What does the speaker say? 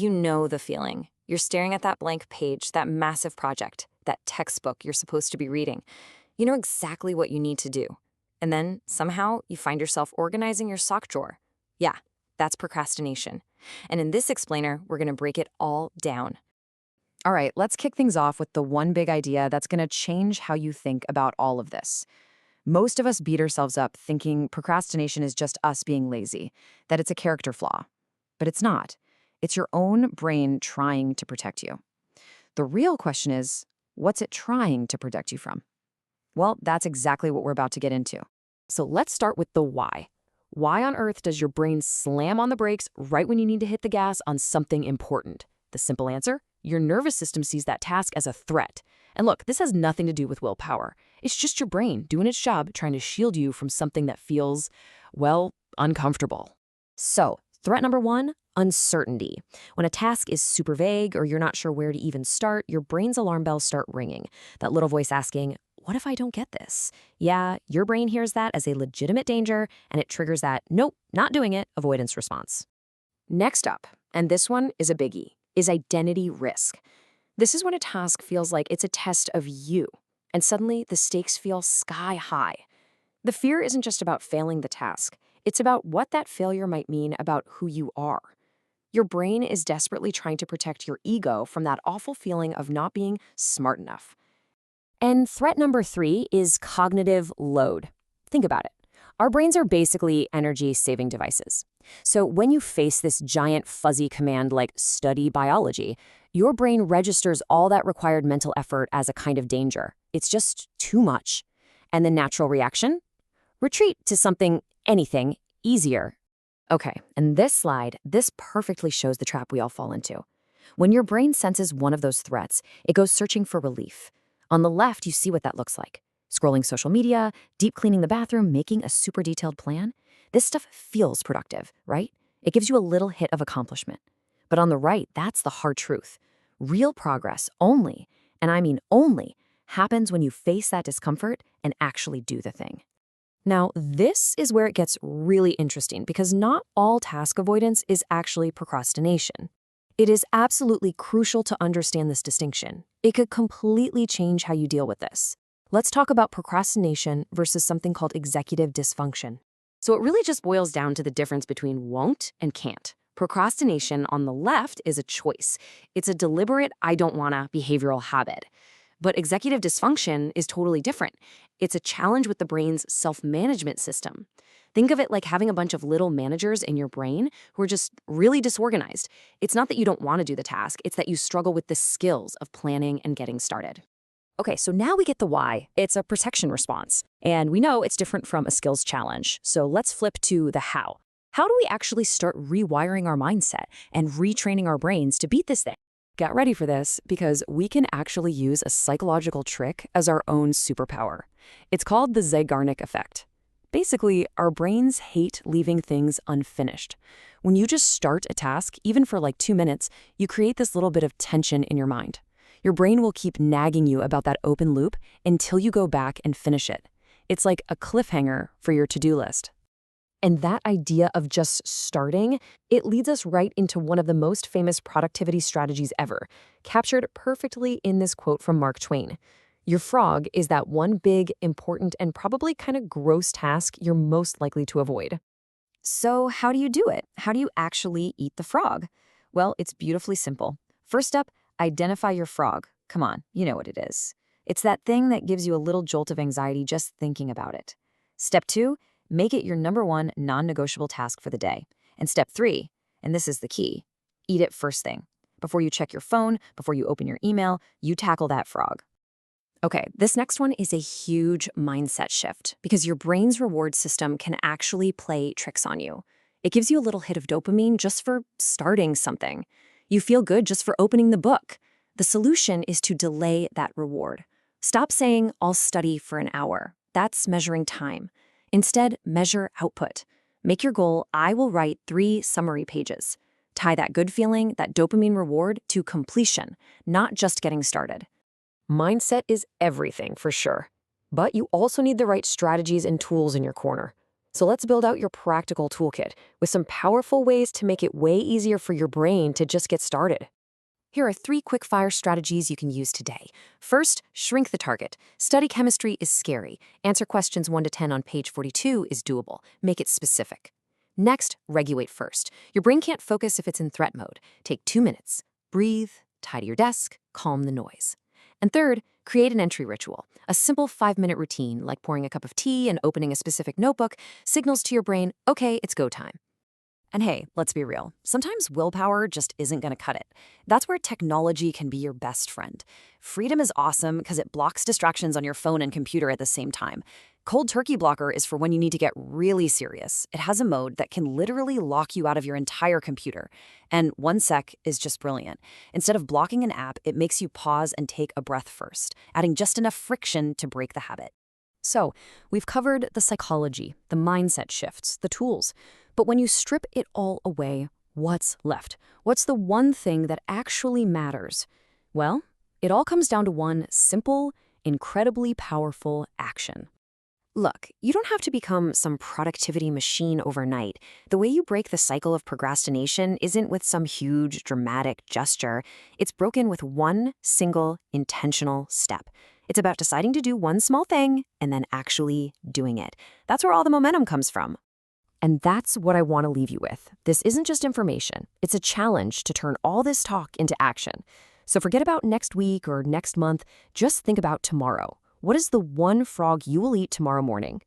You know the feeling. You're staring at that blank page, that massive project, that textbook you're supposed to be reading. You know exactly what you need to do. And then, somehow, you find yourself organizing your sock drawer. Yeah, that's procrastination. And in this explainer, we're going to break it all down. All right, let's kick things off with the one big idea that's going to change how you think about all of this. Most of us beat ourselves up thinking procrastination is just us being lazy, that it's a character flaw. But it's not. It's your own brain trying to protect you. The real question is, what's it trying to protect you from? Well, that's exactly what we're about to get into. So let's start with the why. Why on earth does your brain slam on the brakes right when you need to hit the gas on something important? The simple answer? Your nervous system sees that task as a threat. And look, this has nothing to do with willpower. It's just your brain doing its job trying to shield you from something that feels, well, uncomfortable. So, threat number one, uncertainty. When a task is super vague or you're not sure where to even start, your brain's alarm bells start ringing. That little voice asking, what if I don't get this? Yeah, your brain hears that as a legitimate danger, and it triggers that, nope, not doing it, avoidance response. Next up, and this one is a biggie, is identity risk. This is when a task feels like it's a test of you, and suddenly the stakes feel sky high. The fear isn't just about failing the task. It's about what that failure might mean about who you are. Your brain is desperately trying to protect your ego from that awful feeling of not being smart enough. And threat number three is cognitive load. Think about it. Our brains are basically energy-saving devices. So when you face this giant fuzzy command like study biology, your brain registers all that required mental effort as a kind of danger. It's just too much. And the natural reaction? Retreat to something, anything, easier. Okay, and this perfectly shows the trap we all fall into. When your brain senses one of those threats, it goes searching for relief. On the left, you see what that looks like. Scrolling social media, deep cleaning the bathroom, making a super detailed plan. This stuff feels productive, right? It gives you a little hit of accomplishment. But on the right, that's the hard truth. Real progress only, and I mean only, happens when you face that discomfort and actually do the thing. Now, this is where it gets really interesting because not all task avoidance is actually procrastination. It is absolutely crucial to understand this distinction. It could completely change how you deal with this. Let's talk about procrastination versus something called executive dysfunction. So it really just boils down to the difference between won't and can't. Procrastination on the left is a choice. It's a deliberate, I don't wanna behavioral habit. But executive dysfunction is totally different. It's a challenge with the brain's self-management system. Think of it like having a bunch of little managers in your brain who are just really disorganized. It's not that you don't want to do the task, it's that you struggle with the skills of planning and getting started. Okay, so now we get the why. It's a protection response. And we know it's different from a skills challenge. So let's flip to the how. How do we actually start rewiring our mindset and retraining our brains to beat this thing? Get ready for this because we can actually use a psychological trick as our own superpower. It's called the Zeigarnik effect. Basically, our brains hate leaving things unfinished. When you just start a task, even for like 2 minutes, you create this little bit of tension in your mind. Your brain will keep nagging you about that open loop until you go back and finish it. It's like a cliffhanger for your to-do list. And that idea of just starting, it leads us right into one of the most famous productivity strategies ever, captured perfectly in this quote from Mark Twain. Your frog is that one big, important, and probably kind of gross task you're most likely to avoid. So how do you do it? How do you actually eat the frog? Well, it's beautifully simple. First up, identify your frog. Come on, you know what it is. It's that thing that gives you a little jolt of anxiety just thinking about it. Step 2, make it your number 1 non-negotiable task for the day. And step 3, and this is the key, eat it first thing. Before you check your phone, before you open your email, you tackle that frog. Okay, this next one is a huge mindset shift because your brain's reward system can actually play tricks on you. It gives you a little hit of dopamine just for starting something. You feel good just for opening the book. The solution is to delay that reward. Stop saying, I'll study for an hour. That's measuring time. Instead, measure output. Make your goal, I will write 3 summary pages. Tie that good feeling, that dopamine reward, to completion, not just getting started. Mindset is everything for sure, but you also need the right strategies and tools in your corner. So let's build out your practical toolkit with some powerful ways to make it way easier for your brain to just get started. Here are 3 quick-fire strategies you can use today. First, shrink the target. Study chemistry is scary. Answer questions 1 to 10 on page 42 is doable. Make it specific. Next, regulate first. Your brain can't focus if it's in threat mode. Take 2 minutes. Breathe, tidy your desk, calm the noise. And third, create an entry ritual. A simple 5-minute routine, like pouring a cup of tea and opening a specific notebook, signals to your brain, okay, it's go time. And hey, let's be real. Sometimes willpower just isn't going to cut it. That's where technology can be your best friend. Freedom is awesome because it blocks distractions on your phone and computer at the same time. Cold Turkey Blocker is for when you need to get really serious. It has a mode that can literally lock you out of your entire computer. And 1 sec is just brilliant. Instead of blocking an app, it makes you pause and take a breath first, adding just enough friction to break the habit. So, we've covered the psychology, the mindset shifts, the tools. But when you strip it all away, what's left? What's the one thing that actually matters? Well, it all comes down to one simple, incredibly powerful action. Look, you don't have to become some productivity machine overnight. The way you break the cycle of procrastination isn't with some huge, dramatic gesture. It's broken with one single, intentional step. It's about deciding to do one small thing and then actually doing it. That's where all the momentum comes from. And that's what I want to leave you with. This isn't just information. It's a challenge to turn all this talk into action. So forget about next week or next month. Just think about tomorrow. What is the one frog you will eat tomorrow morning?